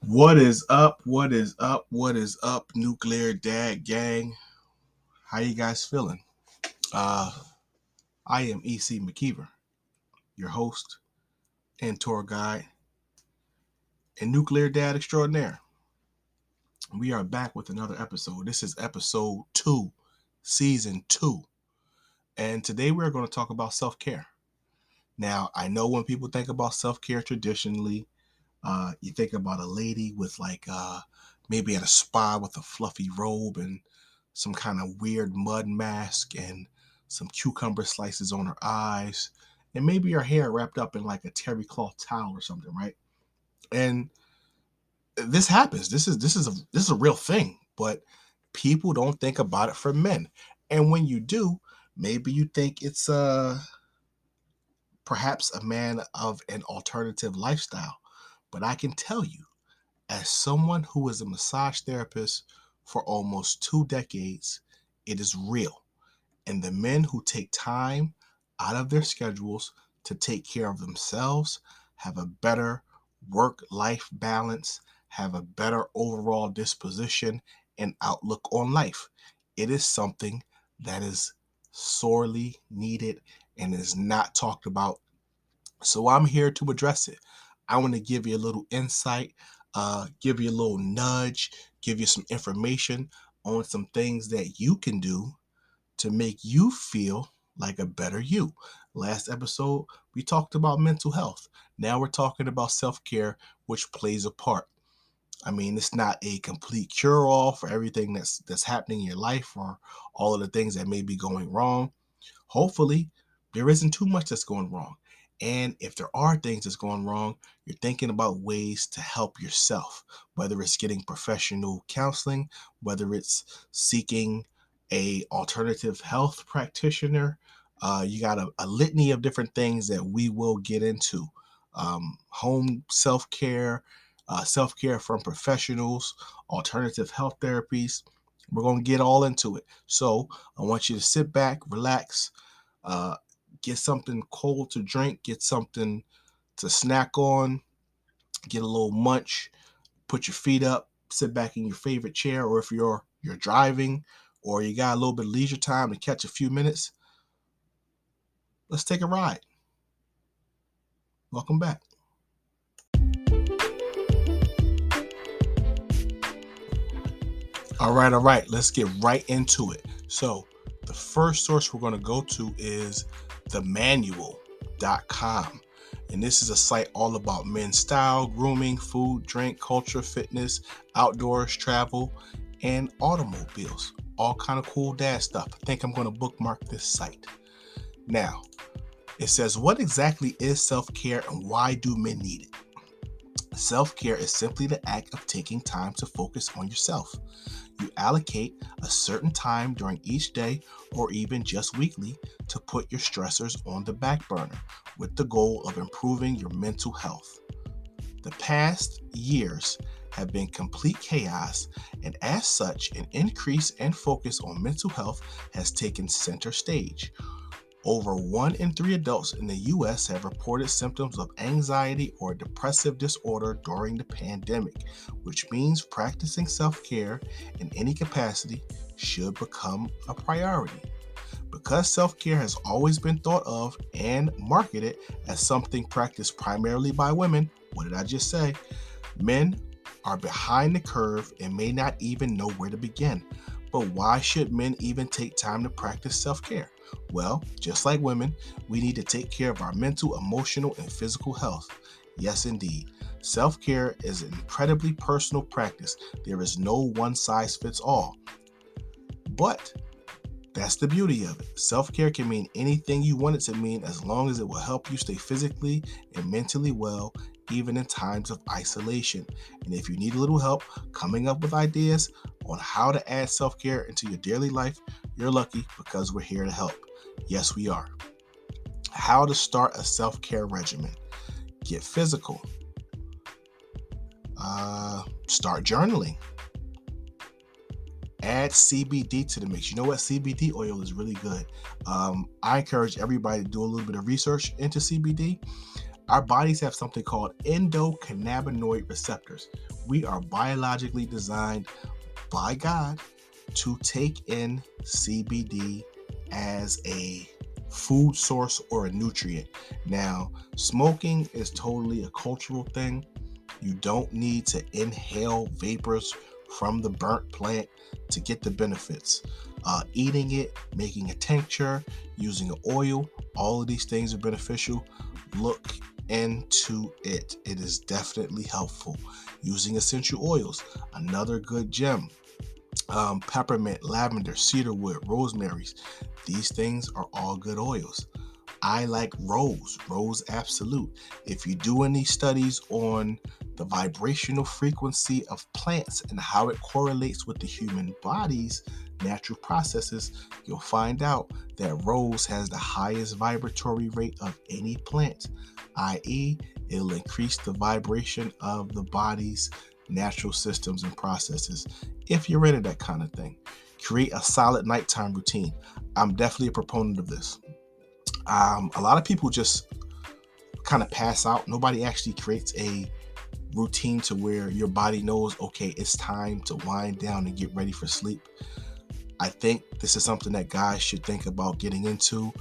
What is up? What is up? What is up, Nuclear Dad Gang? How you guys feeling? Uh, I am EC McKeever, your host and tour guide and Nuclear Dad Extraordinaire. We are back with another episode. This is episode 2, season 2. And today we're going to talk about self-care. Now, I know when people think about self-care traditionally, you think about a lady with maybe at a spa with a fluffy robe and some kind of weird mud mask and some cucumber slices on her eyes, and maybe her hair wrapped up in like a terry cloth towel or something, right? And this happens. This is a real thing, but people don't think about it for men. And when you do, maybe you think it's perhaps a man of an alternative lifestyle. But I can tell you, as someone who is a massage therapist for almost 2 decades, it is real. And the men who take time out of their schedules to take care of themselves have a better work-life balance, have a better overall disposition and outlook on life. It is something that is sorely needed and is not talked about. So I'm here to address it. I want to give you a little insight, give you a little nudge, give you some information on some things that you can do to make you feel like a better you. Last episode, we talked about mental health. Now we're talking about self-care, which plays a part. I mean, it's not a complete cure-all for everything that's happening in your life or all of the things that may be going wrong. Hopefully, there isn't too much that's going wrong. And if there are things that's going wrong, you're thinking about ways to help yourself, whether it's getting professional counseling, whether it's seeking a alternative health practitioner. You got a litany of different things that we will get into. Home self-care from professionals, alternative health therapies. We're going to get all into it. So I want you to sit back, relax, uh, get something cold to drink, get something to snack on, get a little munch, put your feet up, sit back in your favorite chair, or if you're driving or you got a little bit of leisure time to catch a few minutes, let's take a ride. Welcome back. All right. Let's get right into it. So the first source we're going to go to is themanual.com. And this is a site all about men's style, grooming, food, drink, culture, fitness, outdoors, travel, and automobiles. All kind of cool dad stuff. I think I'm going to bookmark this site. Now, it says, what exactly is self-care and why do men need it? Self-care is simply the act of taking time to focus on yourself. You allocate a certain time during each day or even just weekly to put your stressors on the back burner with the goal of improving your mental health. The past years have been complete chaos, and as such, an increase and focus on mental health has taken center stage. Over 1 in 3 adults in the U.S. have reported symptoms of anxiety or depressive disorder during the pandemic, which means practicing self-care in any capacity should become a priority. Because self-care has always been thought of and marketed as something practiced primarily by women, what did I just say? Men are behind the curve and may not even know where to begin. But why should men even take time to practice self-care? Well, just like women, we need to take care of our mental, emotional, and physical health. Yes, indeed. Self-care is an incredibly personal practice. There is no one-size-fits-all. But that's the beauty of it. Self-care can mean anything you want it to mean as long as it will help you stay physically and mentally well, even in times of isolation. And if you need a little help coming up with ideas on how to add self-care into your daily life, you're lucky because we're here to help. Yes, we are. How to start a self-care regimen. Get physical. Start journaling. Add CBD to the mix. You know what? CBD oil is really good. I encourage everybody to do a little bit of research into CBD. Our bodies have something called endocannabinoid receptors. We are biologically designed by God to take in CBD as a food source or a nutrient. Now, smoking is totally a cultural thing. You don't need to inhale vapors from the burnt plant to get the benefits. Eating it, making a tincture, using an oil, all of these things are beneficial. Look into it. It is definitely helpful. Using essential oils, another good gem. Peppermint, lavender, cedarwood, rosemaries. These things are all good oils. I like Rose Absolute. If you do any studies on the vibrational frequency of plants and how it correlates with the human body's natural processes, you'll find out that rose has the highest vibratory rate of any plant, i.e., it'll increase the vibration of the body's natural systems and processes. If you're into that kind of thing, create a solid nighttime routine. I'm definitely a proponent of this. A lot of people just kind of pass out. Nobody actually creates a routine to where your body knows, okay, it's time to wind down and get ready for sleep. I think this is something that guys should think about getting into.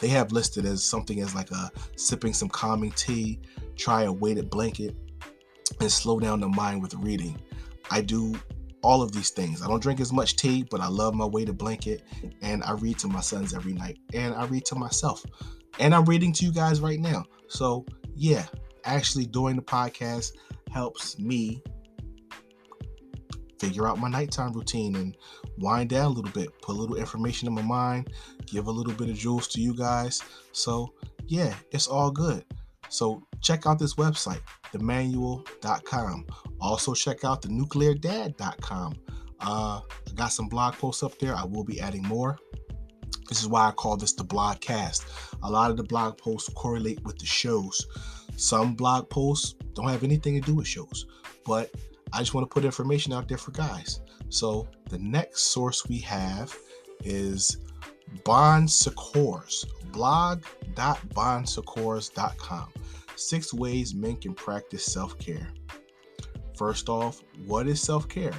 They have listed as something as like a sipping some calming tea, try a weighted blanket, and slow down the mind with reading. I do all of these things. I don't drink as much tea, but I love my weighted blanket, and I read to my sons every night, and I read to myself, and I'm reading to you guys right now. So yeah, actually doing the podcast helps me figure out my nighttime routine and wind down a little bit, put a little information in my mind, give a little bit of jewels to you guys. So yeah, it's all good. So check out this website, themanual.com. Also check out thenucleardad.com. I got some blog posts up there. I will be adding more. This is why I call this the blogcast. A lot of the blog posts correlate with the shows. Some blog posts don't have anything to do with shows, but I just want to put information out there for guys. So the next source we have is Bon Secours, blog.bonsecours.com. 6 ways men can practice self-care. First off, what is self-care?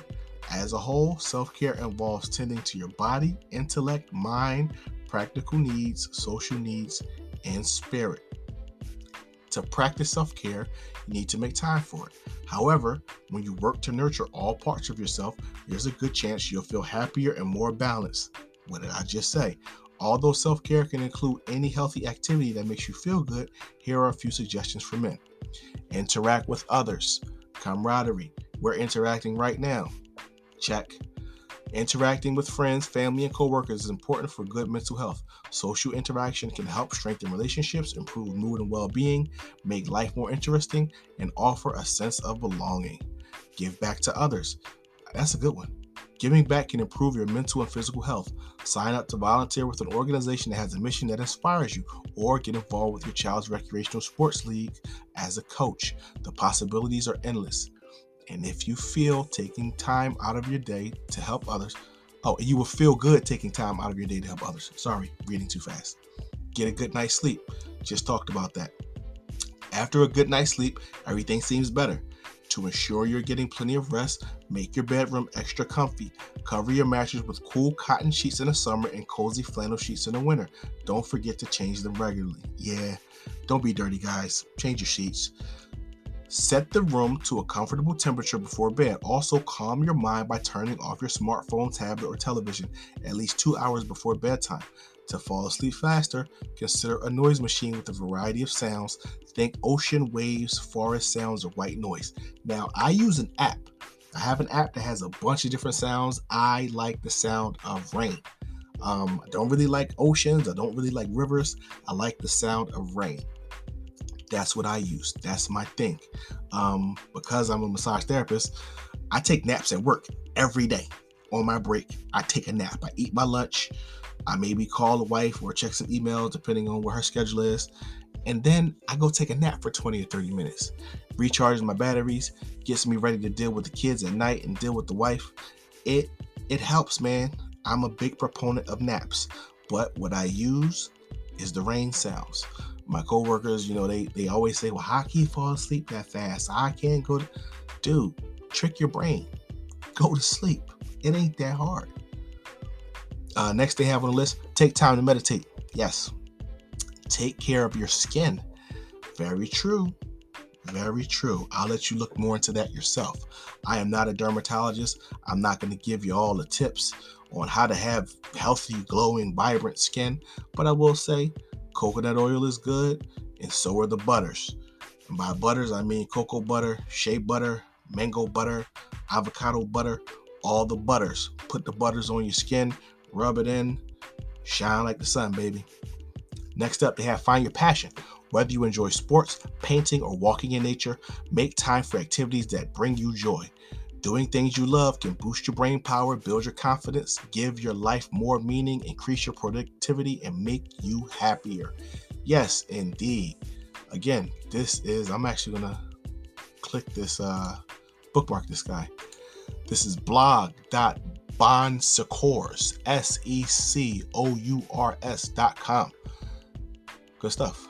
As a whole, self-care involves tending to your body, intellect, mind, practical needs, social needs, and spirit. To practice self-care, you need to make time for it. However, when you work to nurture all parts of yourself, there's a good chance you'll feel happier and more balanced. What did I just say? Although self-care can include any healthy activity that makes you feel good, here are a few suggestions for men. Interact with others. Camaraderie. We're interacting right now. Check. Interacting with friends, family, and coworkers is important for good mental health. Social interaction can help strengthen relationships, improve mood and well-being, make life more interesting, and offer a sense of belonging. Give back to others. That's a good one. Giving back can improve your mental and physical health. Sign up to volunteer with an organization that has a mission that inspires you, or get involved with your child's recreational sports league as a coach. The possibilities are endless. And if you feel taking time out of your day to help others, you will feel good taking time out of your day to help others. Sorry, reading too fast. Get a good night's sleep. Just talked about that. After a good night's sleep, everything seems better. To ensure you're getting plenty of rest, make your bedroom extra comfy. Cover your mattress with cool cotton sheets in the summer and cozy flannel sheets in the winter. Don't forget to change them regularly. Yeah, don't be dirty, guys. Change your sheets. Set the room to a comfortable temperature before bed. Also, calm your mind by turning off your smartphone, tablet, or television at least 2 hours before bedtime. To fall asleep faster, consider a noise machine with a variety of sounds. Think ocean waves, forest sounds, or white noise. Now, I use an app. I have an app that has a bunch of different sounds. I like the sound of rain. I don't really like oceans. I don't really like rivers. I like the sound of rain. That's what I use. That's my thing. Because I'm a massage therapist, I take naps at work every day. On my break, I take a nap. I eat my lunch. I maybe call the wife or check some emails depending on what her schedule is. And then I go take a nap for 20 or 30 minutes. Recharges my batteries, gets me ready to deal with the kids at night and deal with the wife. It helps, man. I'm a big proponent of naps. But what I use is the rain sounds. My coworkers, they always say, well, how can you fall asleep that fast? I can't go to... Dude, trick your brain. Go to sleep. It ain't that hard. Next they have on the list, take time to meditate. Yes. Take care of your skin. Very true. Very true. I'll let you look more into that yourself. I am not a dermatologist. I'm not going to give you all the tips on how to have healthy, glowing, vibrant skin. But I will say coconut oil is good, and so are the butters. And by butters, I mean cocoa butter, shea butter, mango butter, avocado butter, all the butters. Put the butters on your skin, rub it in, shine like the sun, baby. Next up, they have find your passion. Whether you enjoy sports, painting, or walking in nature, make time for activities that bring you joy. Doing things you love can boost your brain power, build your confidence, give your life more meaning, increase your productivity, and make you happier. Yes, indeed. Again, I'm actually going to click this, bookmark this guy. This is blog.bonsecours, SECOURS.com. Good stuff.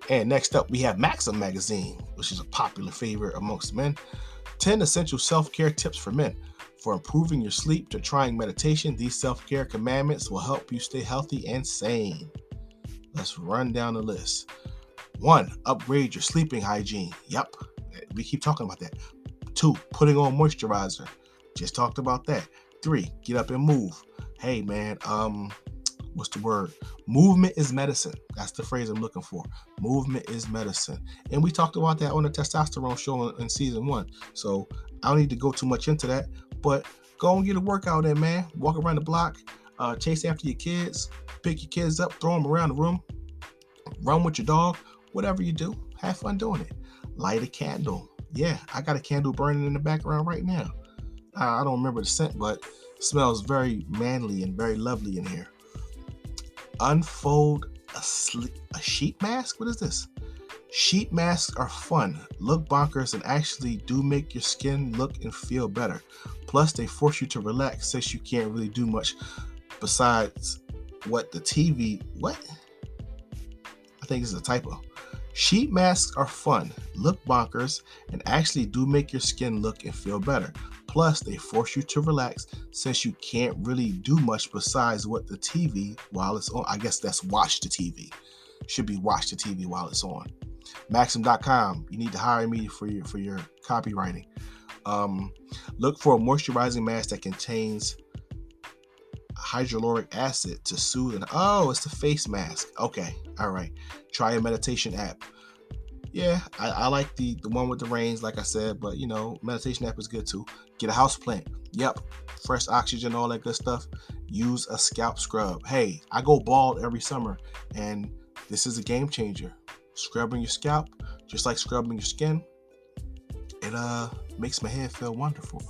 And next up, we have Maxim magazine, which is a popular favorite amongst men. 10 essential self-care tips for men. For improving your sleep to trying meditation, these self-care commandments will help you stay healthy and sane. Let's run down the list. 1, upgrade your sleeping hygiene. Yep, we keep talking about that. 2, putting on moisturizer. Just talked about that. 3, get up and move. Hey, man, what's the word? Movement is medicine. That's the phrase I'm looking for. Movement is medicine. And we talked about that on the testosterone show in season 1. So I don't need to go too much into that, but go and get a workout in, man. Walk around the block, chase after your kids, pick your kids up, throw them around the room, run with your dog, whatever you do, have fun doing it. Light a candle. Yeah, I got a candle burning in the background right now. I don't remember the scent, but it smells very manly and very lovely in here. Unfold a sheet mask? What is this? Sheet masks are fun, look bonkers, and actually do make your skin look and feel better. Plus, they force you to relax since you can't really do much besides what the TV... What? I think it's a typo. Sheet masks are fun, look bonkers, and actually do make your skin look and feel better. Plus, they force you to relax since you can't really do much besides what the TV while it's on. I guess that's watch the TV. Should be watch the TV while it's on. Maxim.com. You need to hire me for your copywriting. Look for a moisturizing mask that contains hyaluronic acid to soothe. It's the face mask. Okay. All right. Try a meditation app. Yeah, I like the one with the rains, like I said, but meditation app is good too. Get a house plant. Yep. Fresh oxygen, all that good stuff. Use a scalp scrub. Hey, I go bald every summer, and this is a game changer. Scrubbing your scalp, just like scrubbing your skin, it makes my hair feel wonderful.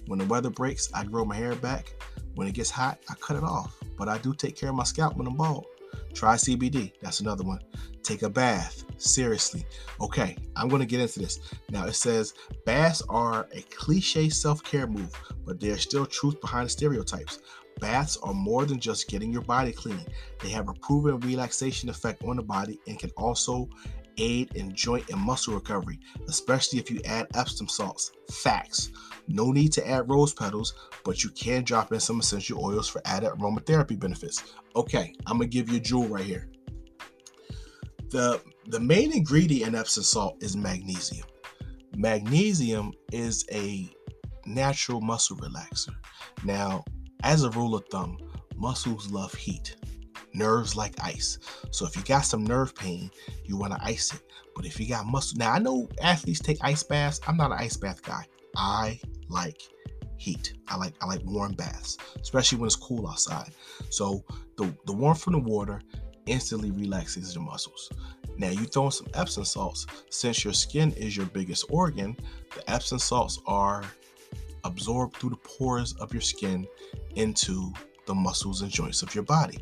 When the weather breaks, I grow my hair back. When it gets hot, I cut it off. But I do take care of my scalp when I'm bald. Try CBD. That's another one. Take a bath. Seriously. Okay, I'm going to get into this. Now, it says baths are a cliche self-care move, but there's still truth behind the stereotypes. Baths are more than just getting your body clean. They have a proven relaxation effect on the body and can also aid in joint and muscle recovery, especially if you add Epsom salts. Facts. No need to add rose petals, but you can drop in some essential oils for added aromatherapy benefits. Okay, I'm going to give you a jewel right here. The main ingredient in Epsom salt is magnesium. Magnesium is a natural muscle relaxer. Now, as a rule of thumb, muscles love heat. Nerves like ice. So if you got some nerve pain, you want to ice it. But if you got muscle... Now, I know athletes take ice baths. I'm not an ice bath guy. I like heat. I like warm baths, especially when it's cool outside. So the warmth from the water instantly relaxes your muscles. Now, you throw in some Epsom salts. Since your skin is your biggest organ, the Epsom salts are absorbed through the pores of your skin into the muscles and joints of your body.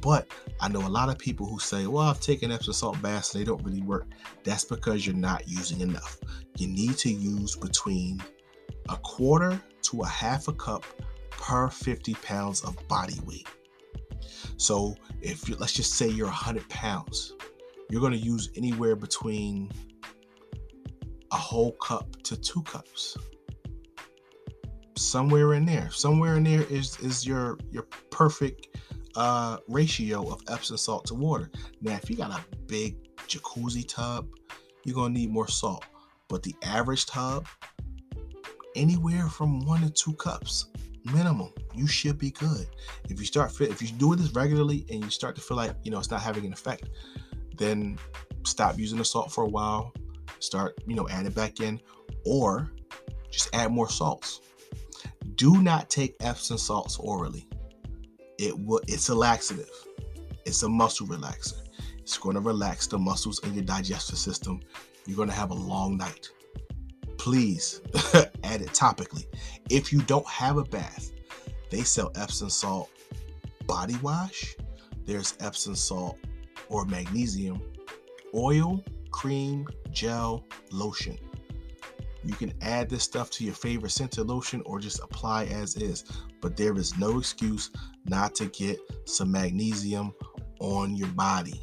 But I know a lot of people who say, well, I've taken Epsom salt baths and they don't really work. That's because you're not using enough. You need to use between 1/4 to 1/2 cup per 50 pounds of body weight. So let's just say you're 100 pounds, you're going to use anywhere between a whole cup to 2 cups. Somewhere in there is your perfect ratio of Epsom salt to water. Now, if you got a big jacuzzi tub, you're going to need more salt. But the average tub, anywhere from 1 to 2 cups minimum, you should be good. If you do this regularly and you start to feel like it's not having an effect, then stop using the salt for a while. Start add it back in, or just add more salts. Do not take Epsom salts orally. It's a laxative. It's a muscle relaxer. It's going to relax the muscles in your digestive system. You're going to have a long night. Please add it topically. If you don't have a bath, they sell Epsom salt body wash. There's Epsom salt or magnesium oil, cream, gel, lotion. You can add this stuff to your favorite scented lotion or just apply as is. But there is no excuse not to get some magnesium on your body.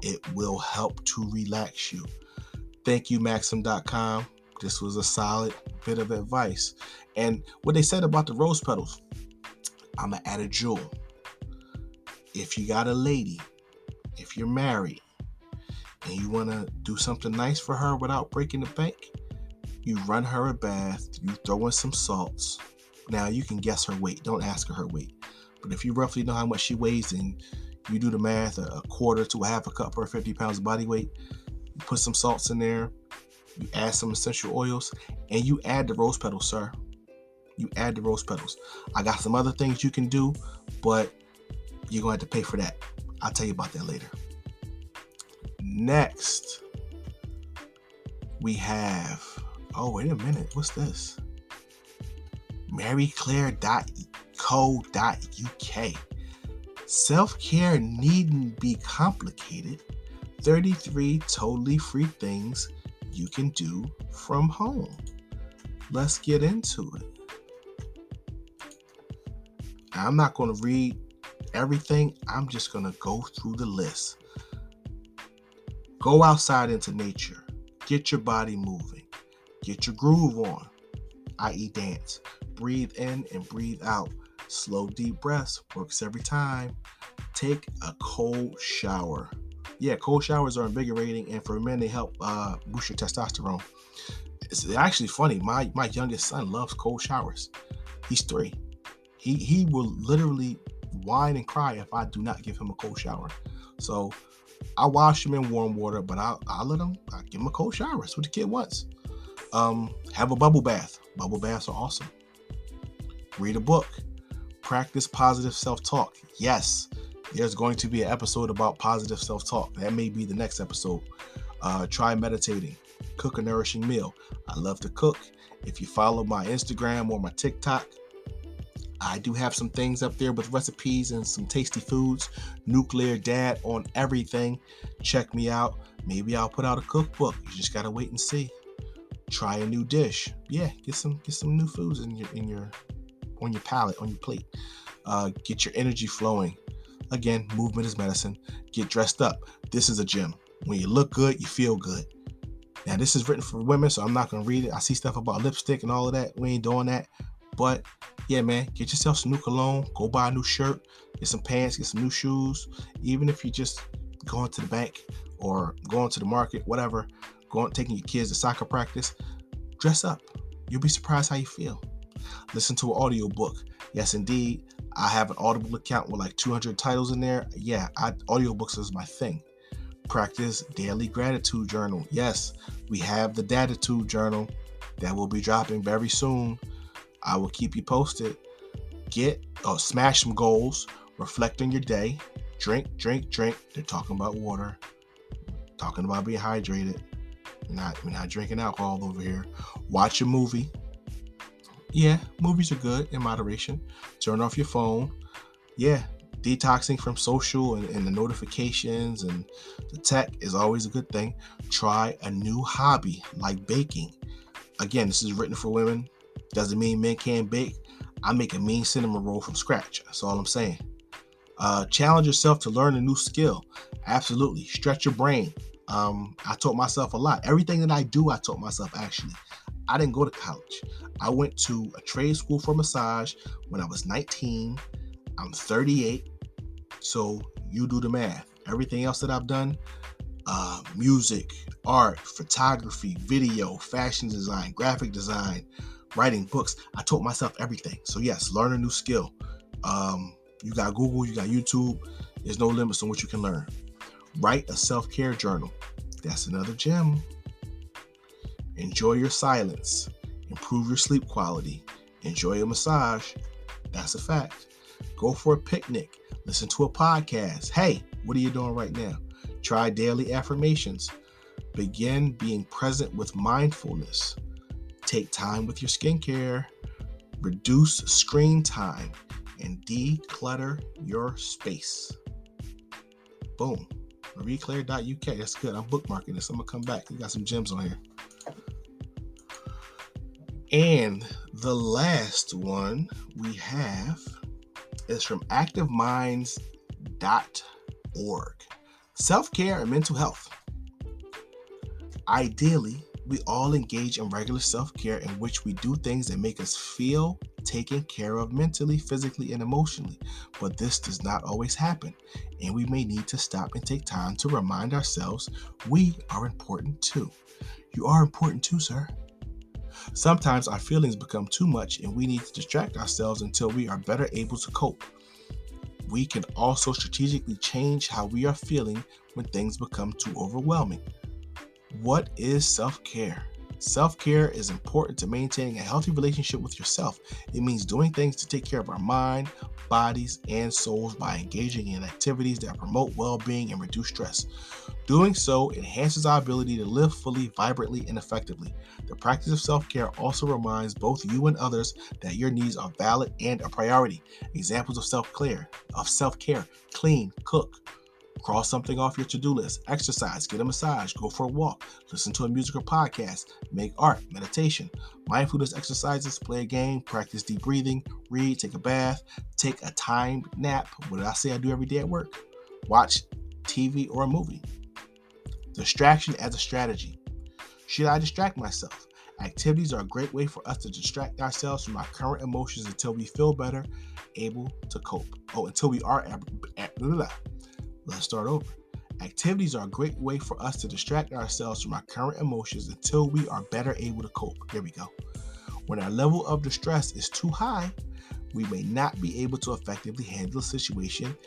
It will help to relax you. Thank you, Maxim.com. This was a solid bit of advice. And what they said about the rose petals, I'm going to add a jewel. If you got a lady, if you're married, and you want to do something nice for her without breaking the bank, you run her a bath, you throw in some salts. Now, you can guess her weight. Don't ask her weight. But if you roughly know how much she weighs and you do the math, a quarter to a half a cup per 50 pounds of body weight, you put some salts in there, you add some essential oils, and you add the rose petals, sir. You add the rose petals. I got some other things you can do, but you're going to have to pay for that. I'll tell you about that later. Next, we have, wait a minute, what's this? maryclaire.co.uk. Self-care needn't be complicated. 33 totally free things you can do from home. Let's get into it. I'm not going to read everything. I'm just going to go through the list. Go outside into nature. Get your body moving. Get your groove on, i.e. dance. Breathe in and breathe out. Slow, deep breaths. Works every time. Take a cold shower. Yeah, cold showers are invigorating, and for men, they help boost your testosterone. It's actually funny. My youngest son loves cold showers. He's 3. He will literally whine and cry if I do not give him a cold shower. So I wash him in warm water, but I give him a cold shower. That's what the kid wants. Have a bubble bath. Bubble baths are awesome. Read a book. Practice positive self-talk. Yes, there's going to be an episode about positive self-talk. That may be the next episode. Try meditating. Cook a nourishing meal. I love to cook. If you follow my Instagram or my TikTok, I do have some things up there with recipes and some tasty foods. Nuclear Dad on everything. Check me out. Maybe I'll put out a cookbook. You just gotta wait and see. Try a new dish. Yeah, get some new foods on your palate, on your plate. Get your energy flowing. Again, movement is medicine. Get dressed up. This is a gym. When you look good, you feel good. Now, this is written for women, so I'm not gonna read it. I see stuff about lipstick and all of that. We ain't doing that. But yeah, man, get yourself some new cologne. Go buy a new shirt. Get some pants. Get some new shoes. Even if you just going to the bank or going to the market, whatever, taking your kids to soccer practice, dress up. You'll be surprised how you feel. Listen to an audiobook. Yes, indeed. I have an Audible account with like 200 titles in there. Yeah, audiobooks is my thing. Practice daily gratitude journal. Yes, we have the Datitude journal that will be dropping very soon. I will keep you posted. Smash some goals. Reflect on your day. Drink. They're talking about water. Talking about being hydrated. We're not drinking alcohol over here. Watch a movie. Yeah, movies are good in moderation. Turn off your phone. Yeah, detoxing from social and the notifications and the tech is always a good thing. Try a new hobby like baking. Again, this is written for women. Doesn't mean men can't bake. I make a mean cinnamon roll from scratch. That's all I'm saying. Challenge yourself to learn a new skill. Absolutely. Stretch your brain. I taught myself a lot. Everything that I do, I taught myself actually. I didn't go to college. I went to a trade school for massage when I was 19. I'm 38. So you do the math. Everything else that I've done, music, art, photography, video, fashion design, graphic design, writing books. I taught myself everything. So yes, learn a new skill. You got Google, you got YouTube. There's no limits on what you can learn. Write a self-care journal. That's another gem. Enjoy your silence. Improve your sleep quality. Enjoy a massage. That's a fact. Go for a picnic. Listen to a podcast. Hey, what are you doing right now? Try daily affirmations. Begin being present with mindfulness. Take time with your skincare. Reduce screen time and declutter your space. Boom. marieclaire.uk. That's good. I'm bookmarking this. I'm going to come back. We got some gems on here. And the last one we have is from activeminds.org. Self-care and mental health. Ideally, we all engage in regular self-care in which we do things that make us feel taken care of mentally, physically, and emotionally. But this does not always happen, and we may need to stop and take time to remind ourselves we are important too. You are important too, sir. Sometimes our feelings become too much and we need to distract ourselves until we are better able to cope. We can also strategically change how we are feeling when things become too overwhelming. What is self-care? Self-care is important to maintaining a healthy relationship with yourself. It means doing things to take care of our mind, bodies, and souls by engaging in activities that promote well-being and reduce stress. Doing so enhances our ability to live fully, vibrantly, and effectively. The practice of self-care also reminds both you and others that your needs are valid and a priority. Examples of self-care: clean, cook, cross something off your to-do list, exercise, get a massage, go for a walk, listen to a music or podcast, make art, meditation, mindfulness exercises, play a game, practice deep breathing, read, take a bath, take a timed nap. What did I say I do every day at work? Watch TV or a movie. Distraction as a strategy. Should I distract myself? Activities are a great way for us to distract ourselves from our current emotions until we feel better, able to cope. Until we are Let's start over. Activities are a great way for us to distract ourselves from our current emotions until we are better able to cope. Here we go. When our level of distress is too high, we may not be able to effectively handle the situation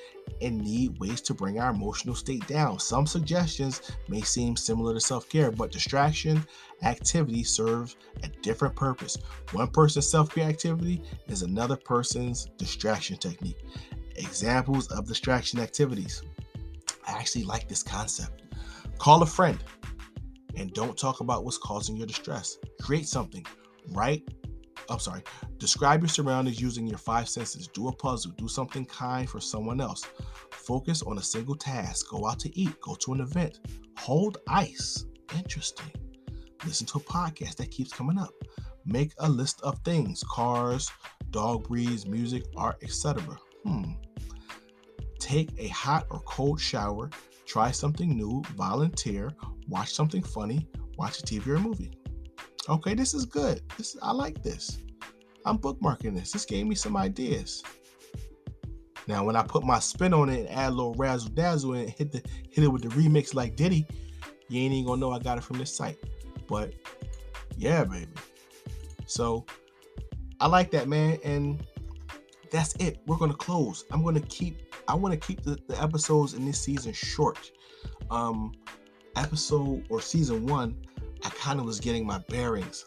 and need ways to bring our emotional state down. Some suggestions may seem similar to self-care, but distraction activities serve a different purpose. One person's self-care activity is another person's distraction technique. Examples of distraction activities. I actually like this concept. Call a friend and don't talk about what's causing your distress. Create something. Describe your surroundings using your 5 senses. Do a puzzle. Do something kind for someone else. Focus on a single task. Go out to eat. Go to an event. Hold ice. Interesting. Listen to a podcast that keeps coming up. Make a list of things. Cars, dog breeds, music, art, etc. Take a hot or cold shower. Try something new. Volunteer. Watch something funny. Watch a TV or a movie. Okay, this is good. I like this. I'm bookmarking this. This gave me some ideas. Now, when I put my spin on it and add a little razzle dazzle and hit it with the remix like Diddy, you ain't even gonna know I got it from this site. But yeah, baby. So I like that, man. And that's it. We're gonna close. I want to keep the episodes in this season short. Season 1, I kind of was getting my bearings.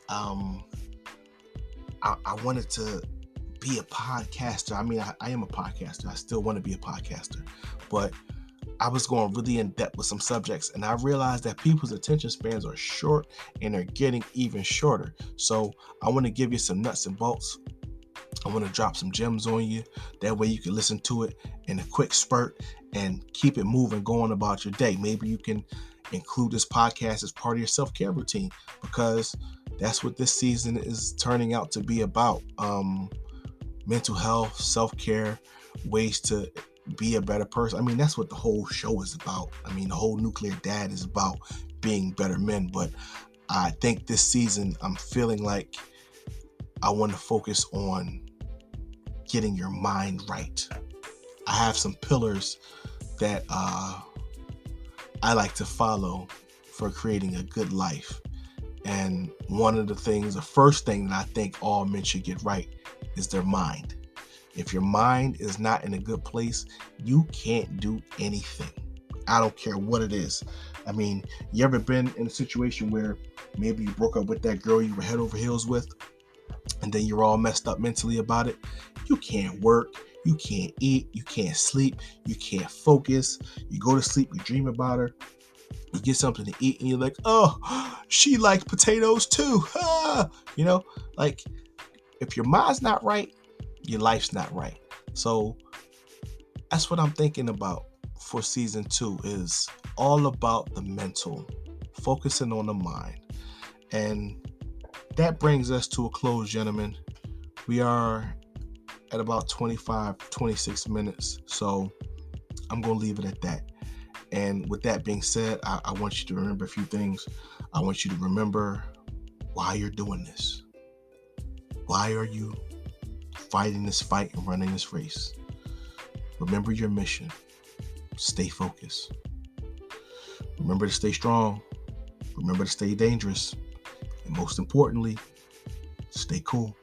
I wanted to be a podcaster. I mean, I am a podcaster. I still want to be a podcaster, but I was going really in depth with some subjects, and I realized that people's attention spans are short and they're getting even shorter. So I want to give you some nuts and bolts. I want to drop some gems on you. That way you can listen to it in a quick spurt and keep it moving, going about your day. Maybe you can include this podcast as part of your self-care routine, because that's what this season is turning out to be about. Mental health, self-care, ways to be a better person. I mean, that's what the whole show is about. I mean, the whole Nuclear Dad is about being better men. But I think this season, I'm feeling like I want to focus on getting your mind right. I have some pillars that I like to follow for creating a good life. And one of the first thing that I think all men should get right is their mind. If your mind is not in a good place, you can't do anything. I don't care what it is. I mean, you ever been in a situation where maybe you broke up with that girl you were head over heels with, and then you're all messed up mentally about it? You can't work, you can't eat, you can't sleep, you can't focus. You go to sleep, you dream about her, you get something to eat, and you're like, oh, she likes potatoes too. You know, like, if your mind's not right, your life's not right. So that's what I'm thinking about for season 2, is all about the mental, focusing on the mind. And that brings us to a close, gentlemen. We are at about 26 minutes. So I'm going to leave it at that. And with that being said, I want you to remember a few things. I want you to remember why you're doing this. Why are you fighting this fight and running this race? Remember your mission. Stay focused. Remember to stay strong. Remember to stay dangerous. And most importantly, stay cool.